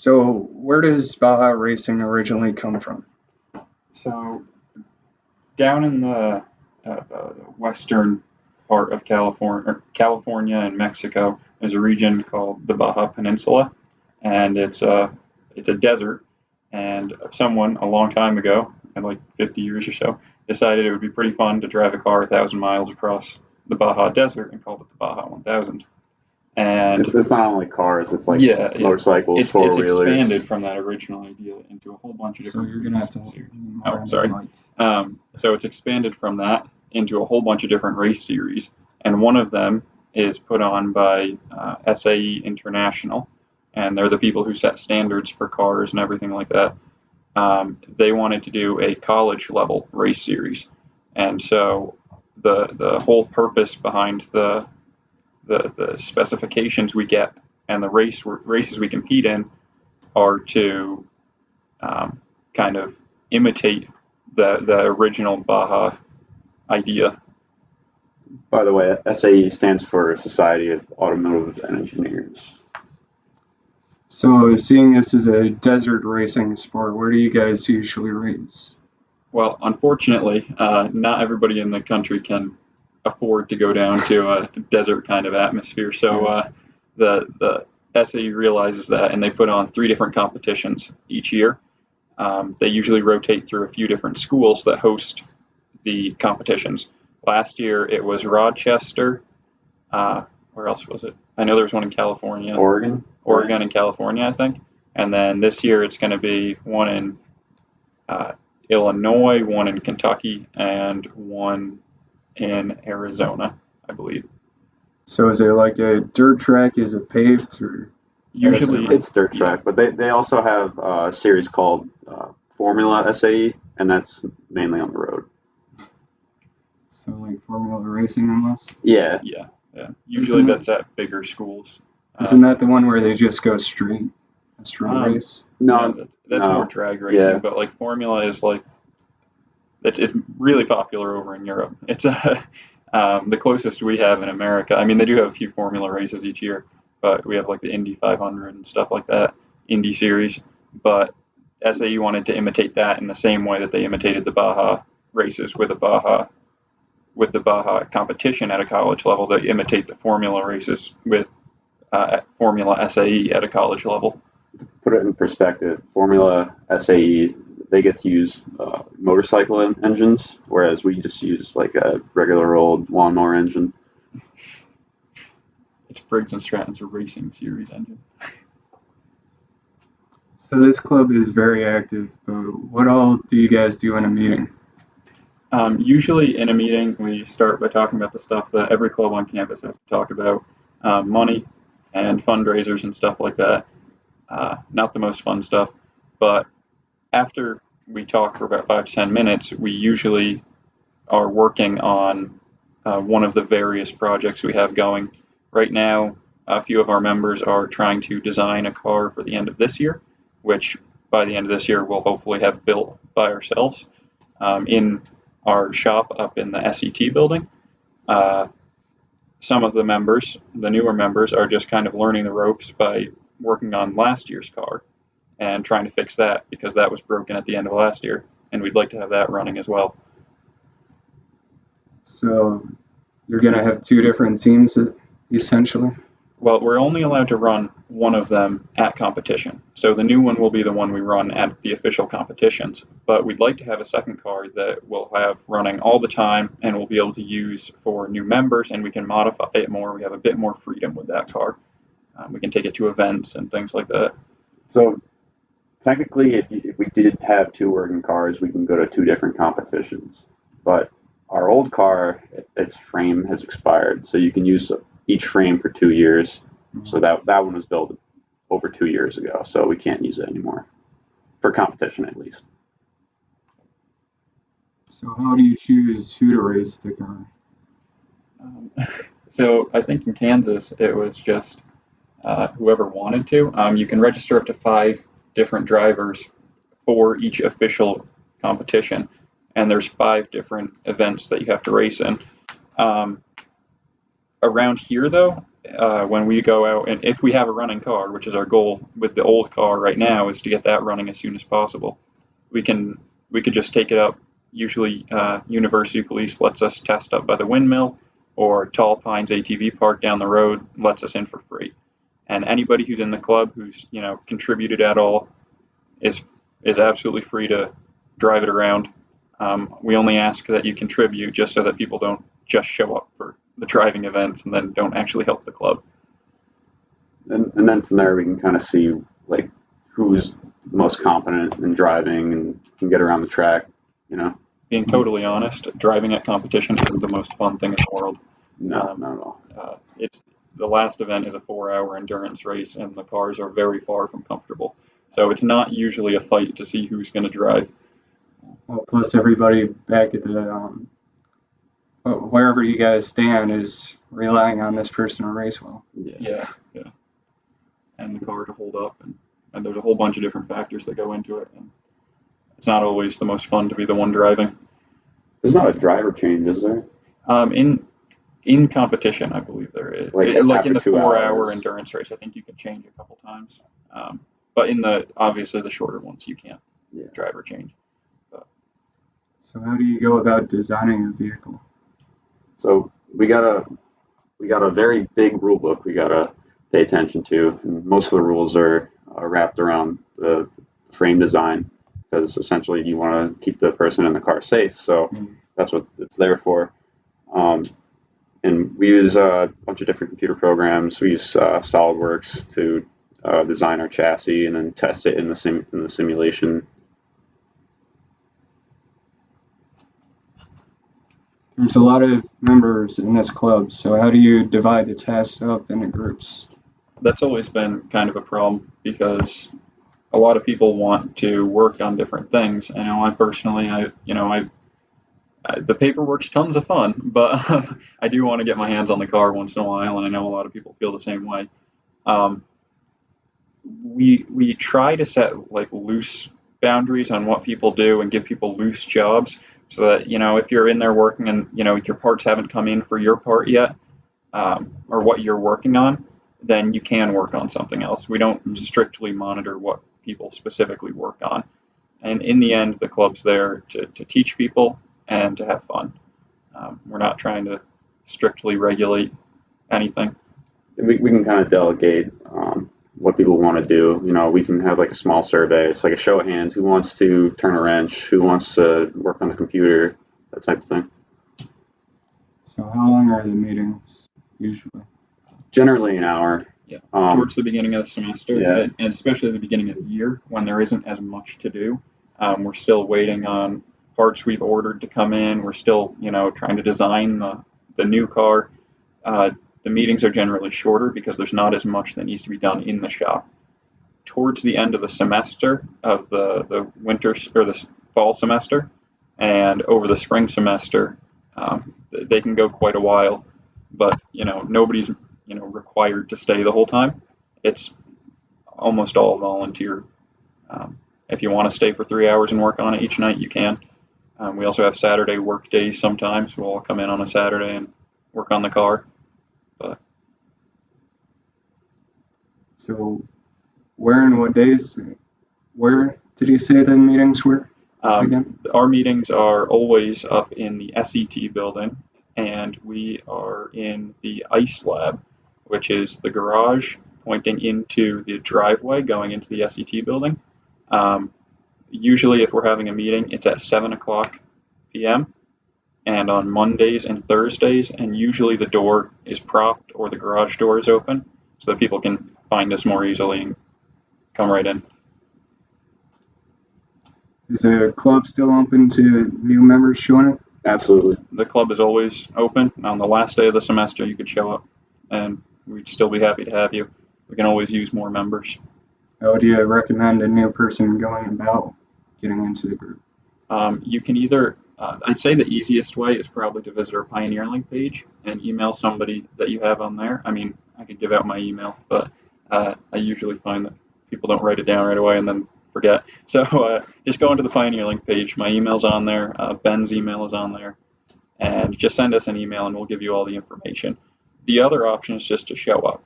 So, where does Baja racing originally come from? So down in the western part of California and Mexico, is a region called the Baja Peninsula, and it's a desert. And someone a long time ago, like 50 years or so, decided it would be pretty fun to drive a car 1,000 miles across the Baja Desert and called it the Baja 1000. And It's not only cars; it's like yeah, motorcycles, it's four-wheelers. expanded from that original idea into a whole bunch of So different. you're gonna have to. Oh, sorry. So it's expanded from that into a whole bunch of different race series, and one of them is put on by SAE International, and they're the people who set standards for cars and everything like that. They wanted to do a college level race series, and so the whole purpose behind the specifications we get and the races we compete in are to kind of imitate the original Baja idea. By the way, SAE stands for Society of Automotive Engineers. So, seeing this as a desert racing sport, where do you guys usually race? Well, unfortunately, not everybody in the country can afford to go down to a desert kind of atmosphere. So the SAE realizes that, and they put on 3 different competitions each year. They usually rotate through a few different schools that host the competitions. Last year it was Rochester. Where else was it? I know there was one in California. Oregon and California, I think. And then this year it's going to be one in Illinois, one in Kentucky, and one in Arizona, I believe. So, is it like a dirt track? Is it paved? Or Usually it's dirt track, but they also have a series called Formula SAE, and that's mainly on the road. So, like Formula racing almost? Yeah. Usually that's at bigger schools. Isn't that the one where they just go straight? A straight race? No, yeah, that's more drag racing, Yeah. but like Formula is like it's really popular over in Europe. It's the closest we have in America. I mean, they do have a few Formula races each year, but we have like the Indy 500 and stuff like that, Indy series. But SAE wanted to imitate that in the same way that they imitated the Baja races with the Baja competition at a college level. They imitate the Formula races with Formula SAE at a college level. To put it in perspective, Formula SAE, they get to use motorcycle engines, whereas we just use like a regular old lawnmower engine. It's Briggs and Stratton's racing series engine. So this club is very active, but what all do you guys do in a meeting? Usually in a meeting, we start by talking about the stuff that every club on campus has to talk about, money and fundraisers and stuff like that. Not the most fun stuff, but after we talk for about 5 to 10 minutes, we usually are working on one of the various projects we have going. Right now, a few of our members are trying to design a car for the end of this year, which by the end of this year we'll hopefully have built by ourselves in our shop up in the SET building. Some of the members, the newer members, are just kind of learning the ropes by working on last year's car and trying to fix that because that was broken at the end of last year, and we'd like to have that running as well. So you're going to have 2 different teams, essentially? Well, we're only allowed to run one of them at competition. So the new one will be the one we run at the official competitions. But we'd like to have a second car that we'll have running all the time and we'll be able to use for new members, and we can modify it more. We have a bit more freedom with that car. We can take it to events and things like that. So technically, if we did have 2 working cars, we can go to 2 different competitions. But our old car, its frame has expired, so you can use each frame for 2 years. So that one was built over 2 years ago, so we can't use it anymore for competition, at least. So how do you choose who to race the car? So I think in Kansas it was just whoever wanted to. You can register up to 5 different drivers for each official competition, and there's 5 different events that you have to race in. Around here, though, when we go out, and if we have a running car, which is our goal with the old car right now, is to get that running as soon as possible. We could just take it up. Usually, University Police lets us test up by the windmill, or Tall Pines ATV Park down the road lets us in for free. And anybody who's in the club who's contributed at all is absolutely free to drive it around. We only ask that you contribute just so that people don't just show up for the driving events and then don't actually help the club. And then from there we can kind of see like who's the most competent in driving and can get around the track. Being totally honest, driving at competition isn't the most fun thing in the world. No, not at all. It's the last event is a 4-hour endurance race, and the cars are very far from comfortable. So it's not usually a fight to see who's going to drive. Well, plus everybody back at the wherever you guys stand is relying on this person to race well. Yeah. And the car to hold up, and there's a whole bunch of different factors that go into it. And it's not always the most fun to be the one driving. There's not a driver change, is there? In competition, I believe there is. Like in the 4-hour endurance race, I think you can change a couple times. But in obviously the shorter ones, you can't driver change. But. So how do you go about designing a vehicle? So we got a very big rule book we gotta pay attention to, and most of the rules are wrapped around the frame design, because essentially you want to keep the person in the car safe. So that's what it's there for. And we use a bunch of different computer programs. We use SolidWorks to design our chassis and then test it in the simulation. There's a lot of members in this club, so how do you divide the tasks up into groups? That's always been kind of a problem, because a lot of people want to work on different things. And I personally, the paperwork's tons of fun, but I do want to get my hands on the car once in a while, and I know a lot of people feel the same way. We try to set like loose boundaries on what people do and give people loose jobs, so that if you're in there working and your parts haven't come in for your part yet, or what you're working on, then you can work on something else. We don't strictly monitor what people specifically work on. And in the end, the club's there to teach people and to have fun. We're not trying to strictly regulate anything. We can kind of delegate what people want to do. We can have like a small survey. It's like a show of hands. Who wants to turn a wrench? Who wants to work on the computer? That type of thing. So how long are the meetings usually? Generally an hour. Yeah. Towards the beginning of the semester, yeah. And especially the beginning of the year when there isn't as much to do. We're still waiting on parts we've ordered to come in. We're still, trying to design the new car. The meetings are generally shorter because there's not as much that needs to be done in the shop. Towards the end of the semester, of the winter or the fall semester, and over the spring semester, they can go quite a while. But nobody's required to stay the whole time. It's almost all volunteer. If you want to stay for 3 hours and work on it each night, you can. We also have Saturday work days sometimes. We'll all come in on a Saturday and work on the car. But so, where and what days? Where did you say the meetings were again? Our meetings are always up in the SET building, and we are in the ICE lab, which is the garage pointing into the driveway going into the SET building. Usually, if we're having a meeting, it's at 7:00 p.m. and on Mondays and Thursdays, and usually the door is propped or the garage door is open so that people can find us more easily and come right in. Is the club still open to new members joining? Absolutely. The club is always open. On the last day of the semester, you could show up, and we'd still be happy to have you. We can always use more members. How do you recommend a new person going about getting into the group? You can either, I'd say the easiest way is probably to visit our Pioneer Link page and email somebody that you have on there. I mean, I could give out my email, but I usually find that people don't write it down right away and then forget. So just go into the Pioneer Link page. My email's on there. Ben's email is on there. And just send us an email and we'll give you all the information. The other option is just to show up,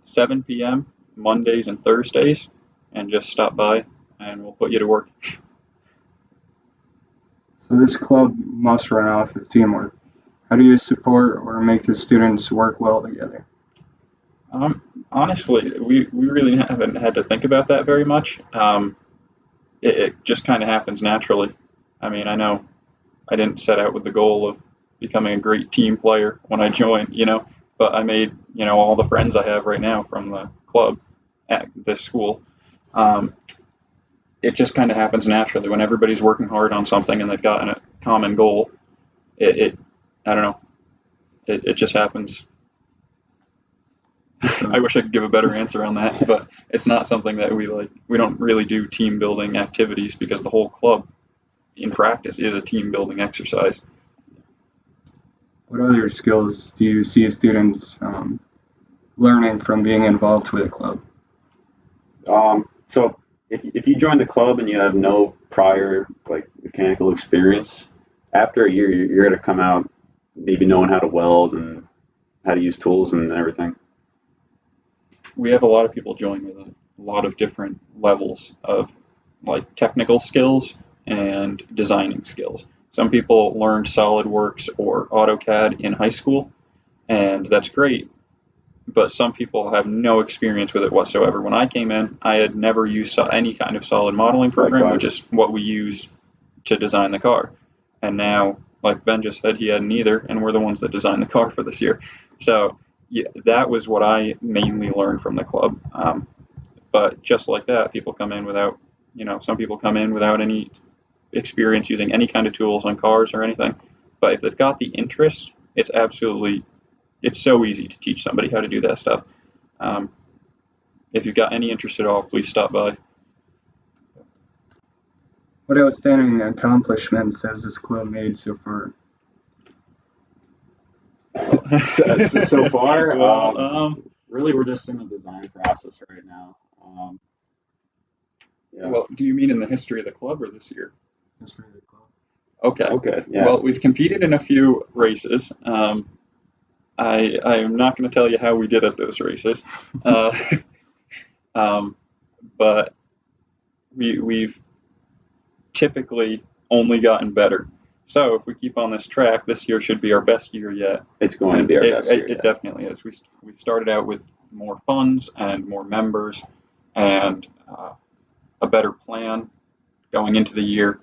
7 p.m. Mondays and Thursdays, and just stop by, and we'll put you to work. So this club must run off of teamwork. How do you support or make the students work well together? Honestly, we really haven't had to think about that very much. It just kind of happens naturally. I mean, I know I didn't set out with the goal of becoming a great team player when I joined, but I made, all the friends I have right now from the club at this school. Um, it just kind of happens naturally when everybody's working hard on something and they've got a common goal. It I don't know, it just happens. I wish I could give a better answer on that, but it's not something that we like. We don't really do team building activities because the whole club in practice is a team building exercise. What other skills do you see students learning from being involved with a club? So if you join the club and you have no prior like mechanical experience, after a year you're going to come out maybe knowing how to weld and how to use tools and everything. We have a lot of people join with a lot of different levels of like technical skills and designing skills. Some people learned SolidWorks or AutoCAD in high school, and that's great. But some people have no experience with it whatsoever. When I came in, I had never used any kind of solid modeling program, which is what we use to design the car. And now, like Ben just said, he hadn't either, and we're the ones that designed the car for this year. So yeah, that was what I mainly learned from the club. But just like that, people come in without, some people come in without any experience using any kind of tools on cars or anything. But if they've got the interest, it's so easy to teach somebody how to do that stuff. If you've got any interest at all, please stop by. What outstanding accomplishments has this club made so far? So far, Well, really, we're just in the design process right now. Yeah. Well, do you mean in the history of the club or this year? History of the club. Okay. Okay. Yeah. Well, we've competed in a few races. I'm not going to tell you how we did at those races, but we've typically only gotten better. So if we keep on this track, this year should be our best year yet. It's going to be our best year. It definitely is. We started out with more funds and more members and a better plan going into the year,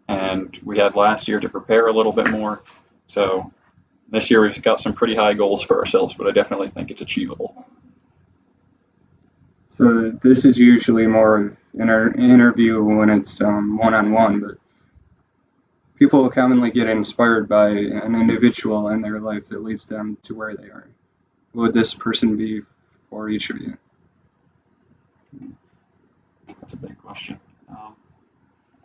and we had last year to prepare a little bit more. So this year we've got some pretty high goals for ourselves, but I definitely think it's achievable. So this is usually more of an interview when it's one-on-one, but people commonly get inspired by an individual in their life that leads them to where they are. Who would this person be for each of you? That's a big question.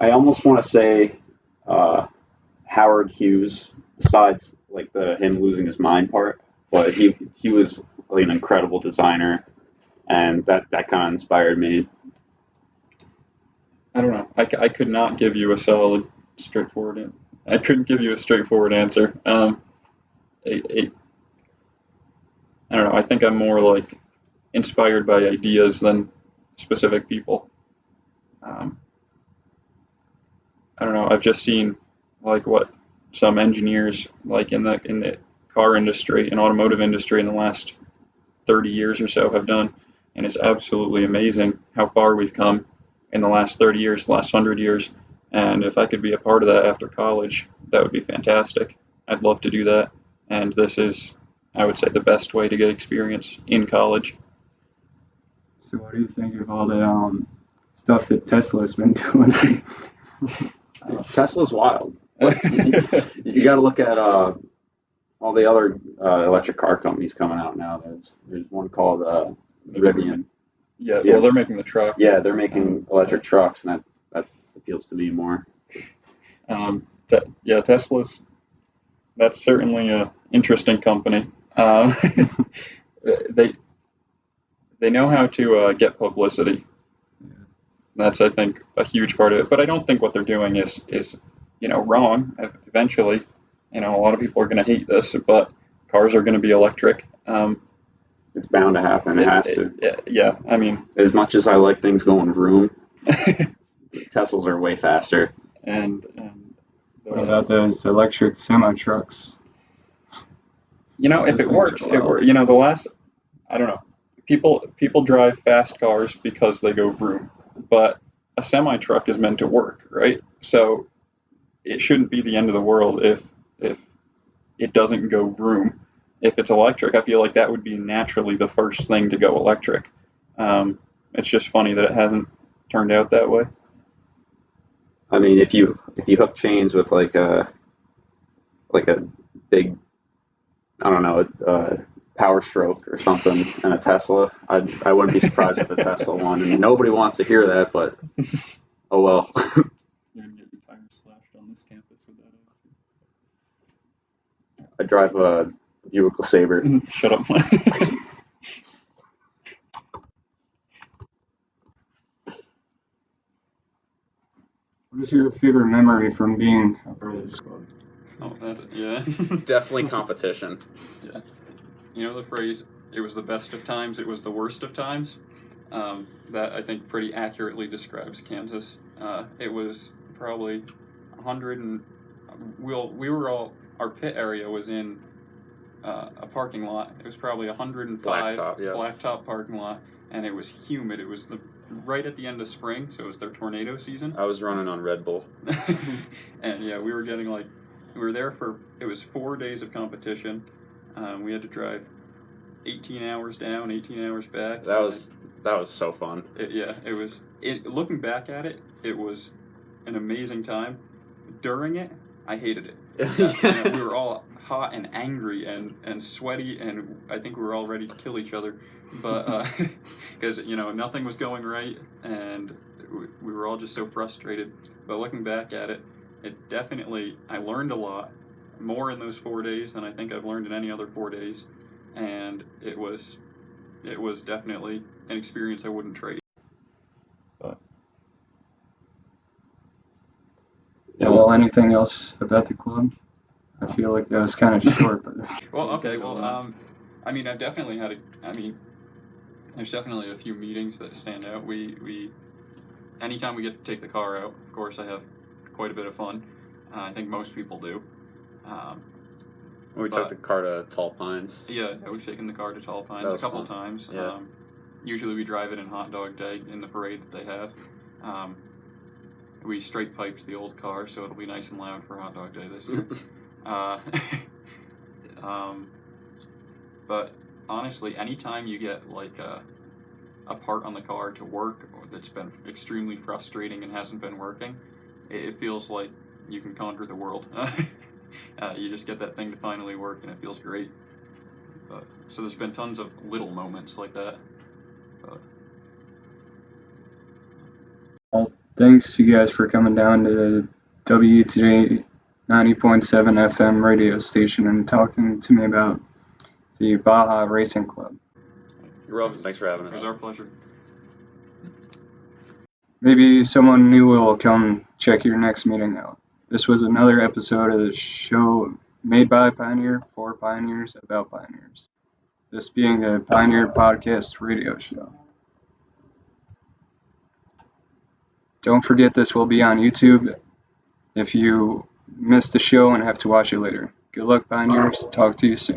I almost want to say Howard Hughes, besides like him losing his mind part, but he was like an incredible designer, and that kind of inspired me. I don't know. I could not give you a solid, straightforward. I couldn't give you a straightforward answer. I don't know. I think I'm more like inspired by ideas than specific people. I don't know. I've just seen like what some engineers like in the car industry and automotive industry in the last 30 years or so have done, and it's absolutely amazing how far we've come in the last 30 years, the last 100 years. And if I could be a part of that after college, that would be fantastic. I'd love to do that. And this is, I would say, the best way to get experience in college. So what do you think of all the stuff that Tesla's been doing? Tesla's wild. You got to look at all the other electric car companies coming out now. There's one called Rivian. Yeah, well, they're making the truck. Yeah, they're making electric trucks, and that appeals to me more. Tesla's, that's certainly an interesting company. They know how to get publicity. That's, I think, a huge part of it. But I don't think what they're doing is wrong. Eventually, a lot of people are going to hate this, but cars are going to be electric. It's bound to happen. It has to. Yeah, I mean, as much as I like things going vroom, Teslas are way faster. and What about those electric semi trucks? you know, if Those it things works, are wild. you know, I don't know. People drive fast cars because they go vroom, but a semi truck is meant to work, right? So it shouldn't be the end of the world if it doesn't go vroom. If it's electric, I feel like that would be naturally the first thing to go electric. It's just funny that it hasn't turned out that way. I mean, if you hook chains with like a big, I don't know, Power Stroke or something and a Tesla, I wouldn't be surprised if a Tesla won. And nobody wants to hear that, but oh well. You're gonna get your tires slashed on this campus with that. I drive a Buick Sabre. Shut up. What is your favorite memory from being a part of this club? Oh, that's it. Yeah. Definitely competition. Yeah. You know the phrase, it was the best of times, it was the worst of times? That I think pretty accurately describes Kansas. It was probably 100 and we were all, our pit area was in a parking lot. It was probably 105 blacktop parking lot, and it was humid. It was right at the end of spring, so it was their tornado season. I was running on Red Bull. And yeah, we were getting we were there it was 4 days of competition. We had to drive 18 hours down, 18 hours back. That was so fun. It was. Looking back at it, it was an amazing time. During it, I hated it. You know, we were all hot and angry and sweaty, and I think we were all ready to kill each other. But because you know nothing was going right, and we were all just so frustrated. But looking back at it, I learned a lot more in those 4 days than I think I've learned in any other 4 days, and it was definitely an experience I wouldn't trade. But Yeah, well, anything else about the club? I feel like that was kind of short, but well, okay, well, I mean, I've definitely there's definitely a few meetings that stand out. We anytime we get to take the car out, of course, I have quite a bit of fun. I think most people do. We took the car to Tall Pines. Yeah, we've taken the car to Tall Pines a couple times. Yeah. Usually we drive it in Hot Dog Day in the parade that they have. We straight piped the old car, so it'll be nice and loud for Hot Dog Day this year. But honestly, anytime you get like a part on the car to work or that's been extremely frustrating and hasn't been working, it feels like you can conquer the world. You just get that thing to finally work, and it feels great. So there's been tons of little moments like that. well, thanks you guys for coming down to the WTJ 90.7 FM radio station and talking to me about the Baja Racing Club. You're welcome. Thanks for having us. It was our pleasure. Maybe someone new will come check your next meeting out. This was another episode of the show made by a Pioneer for Pioneers about Pioneers. This being a Pioneer Podcast radio show. Don't forget this will be on YouTube if you missed the show and have to watch it later. Good luck, Pioneers. Talk to you soon.